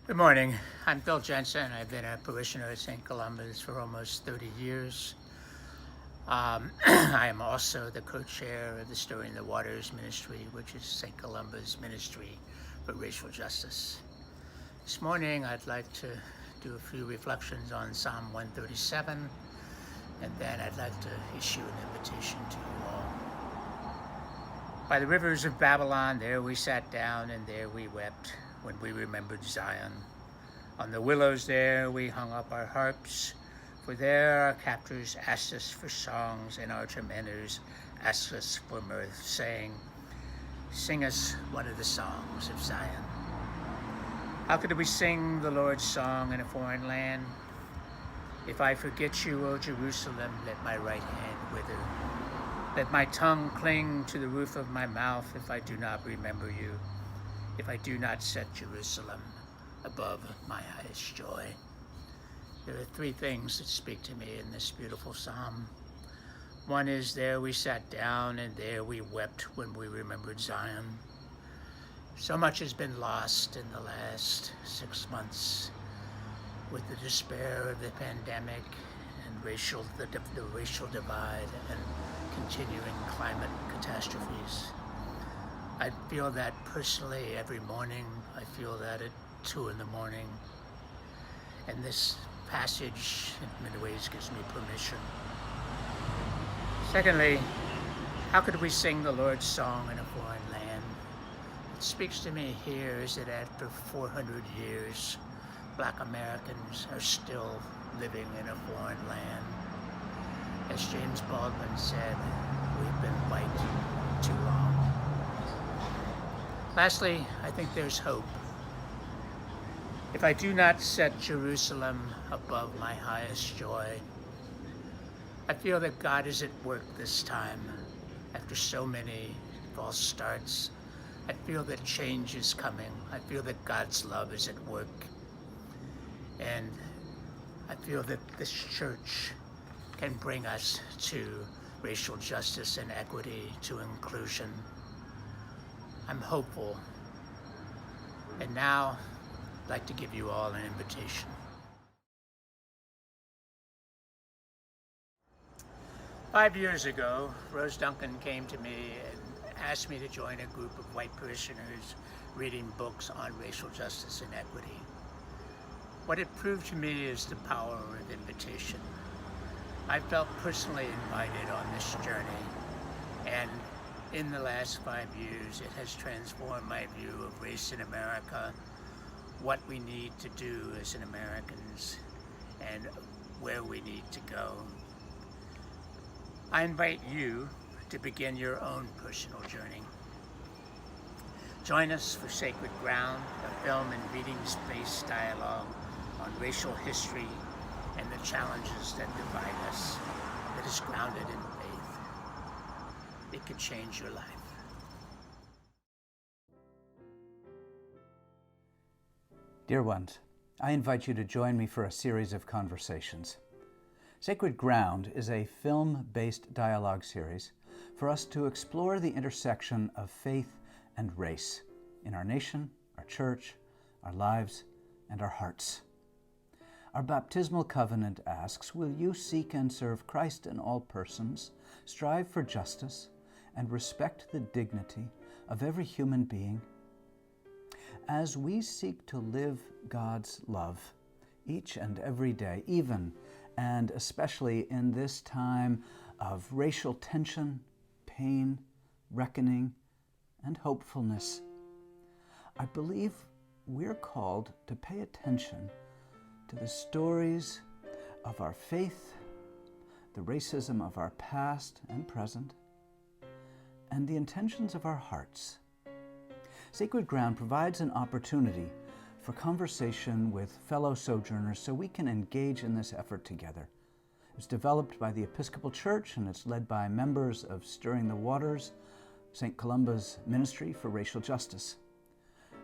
Good morning. I'm Bill Jensen. I've been a parishioner at St. Columba's for almost 30 years. I am also the co-chair of the Stirring the Waters Ministry, which is St. Columba's ministry for racial justice. This morning, I'd like to do a few reflections on Psalm 137, and then I'd like to issue an invitation to you all. By the rivers of Babylon, there we sat down and there we wept when we remembered Zion. On the willows there we hung up our harps, for there our captors asked us for songs and our tormentors asked us for mirth, saying, "Sing us one of the songs of Zion." How could we sing the Lord's song in a foreign land? If I forget you, O Jerusalem, let my right hand wither. Let my tongue cling to the roof of my mouth if I do not remember you, if I do not set Jerusalem above my highest joy. There are three things that speak to me in this beautiful psalm. One is, there we sat down and there we wept when we remembered Zion. So much has been lost in the last 6 months with the despair of the pandemic and the racial divide and continuing climate catastrophes. I feel that personally every morning. I feel that at 2 in the morning. And this passage in many ways gives me permission. Secondly, how could we sing the Lord's song in a foreign land? What speaks to me here is that after 400 years, Black Americans are still living in a foreign land. As James Baldwin said, we've been white too long. Lastly, I think there's hope. If I do not set Jerusalem above my highest joy, I feel that God is at work this time. After so many false starts, I feel that change is coming. I feel that God's love is at work. And I feel that this church can bring us to racial justice and equity, to inclusion. I'm hopeful. And now, I'd like to give you all an invitation. Five years ago, Rose Duncan came to me and asked me to join a group of white parishioners reading books on racial justice and equity. What it proved to me is the power of invitation. I felt personally invited on this journey, and in the last 5 years, it has transformed my view of race in America, what we need to do as Americans, and where we need to go. I invite you to begin your own personal journey. Join us for Sacred Ground, a film and readings-based dialogue on racial history and the challenges that divide us, that is grounded in faith. It could change your life. Dear ones, I invite you to join me for a series of conversations. Sacred Ground is a film-based dialogue series for us to explore the intersection of faith and race in our nation, our church, our lives, and our hearts. Our baptismal covenant asks, will you seek and serve Christ in all persons, strive for justice, and respect the dignity of every human being? As we seek to live God's love each and every day, even and especially in this time of racial tension, pain, reckoning, and hopefulness, I believe we're called to pay attention to the stories of our faith, the racism of our past and present, and the intentions of our hearts. Sacred Ground provides an opportunity for conversation with fellow sojourners so we can engage in this effort together. It's developed by the Episcopal Church and it's led by members of Stirring the Waters, St. Columba's Ministry for Racial Justice.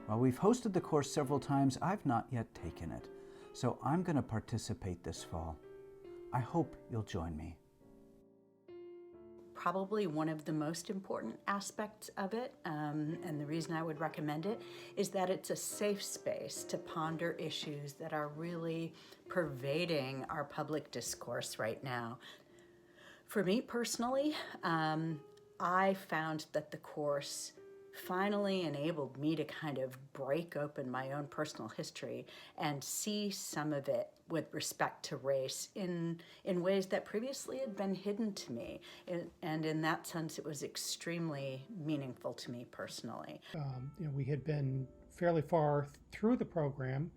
While we've hosted the course several times, I've not yet taken it, so I'm going to participate this fall. I hope you'll join me. probably one of the most important aspects of it, and the reason I would recommend it is that it's a safe space to ponder issues that are really pervading our public discourse right now. For me personally, I found that the course finally enabled me to kind of break open my own personal history and see some of it with respect to race in ways that previously had been hidden to me. And in that sense, it was extremely meaningful to me personally. We had been fairly far through the program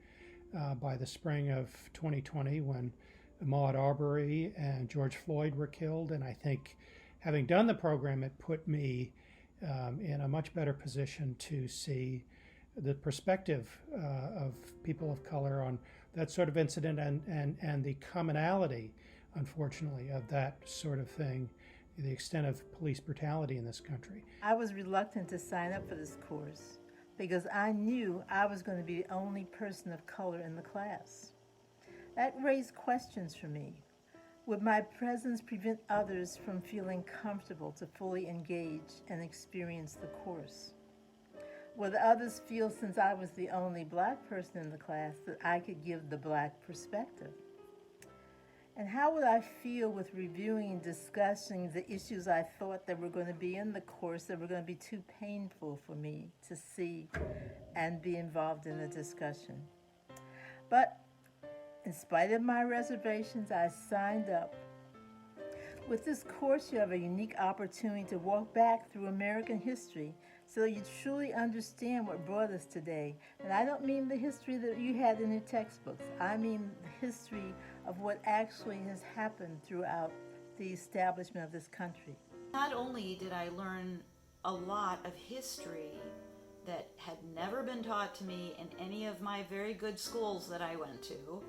by the spring of 2020 when Ahmaud Arbery and George Floyd were killed. And I think having done the program, it put me in a much better position to see the perspective of people of color on that sort of incident and the commonality, unfortunately, of that sort of thing, the extent of police brutality in this country. I was reluctant to sign up for this course because I knew I was going to be the only person of color in the class. That raised questions for me. Would my presence prevent others from feeling comfortable to fully engage and experience the course? Would others feel, since I was the only Black person in the class, that I could give the Black perspective? And how would I feel with reviewing and discussing the issues I thought that were going to be in the course that were going to be too painful for me to see and be involved in the discussion? But in spite of my reservations, I signed up. With this course, you have a unique opportunity to walk back through American history so you truly understand what brought us today. And I don't mean the history that you had in your textbooks. I mean the history of what actually has happened throughout the establishment of this country. Not only did I learn a lot of history that had never been taught to me in any of my very good schools that I went to,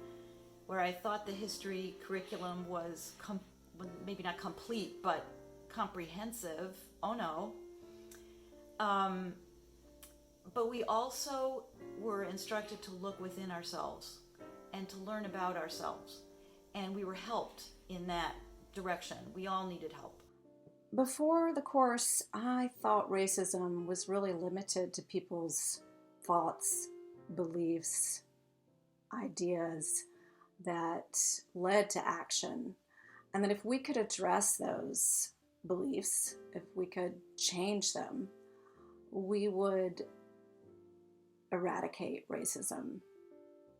where I thought the history curriculum was maybe not complete, but comprehensive. Oh no. But we also were instructed to look within ourselves and to learn about ourselves. And we were helped in that direction. We all needed help. Before the course, I thought racism was really limited to people's thoughts, beliefs, ideas that led to action. And that if we could address those beliefs, if we could change them, we would eradicate racism.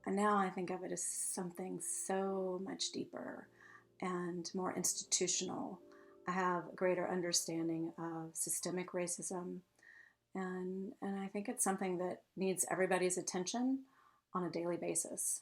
And now I think of it as something so much deeper and more institutional. I have a greater understanding of systemic racism, and I think it's something that needs everybody's attention on a daily basis.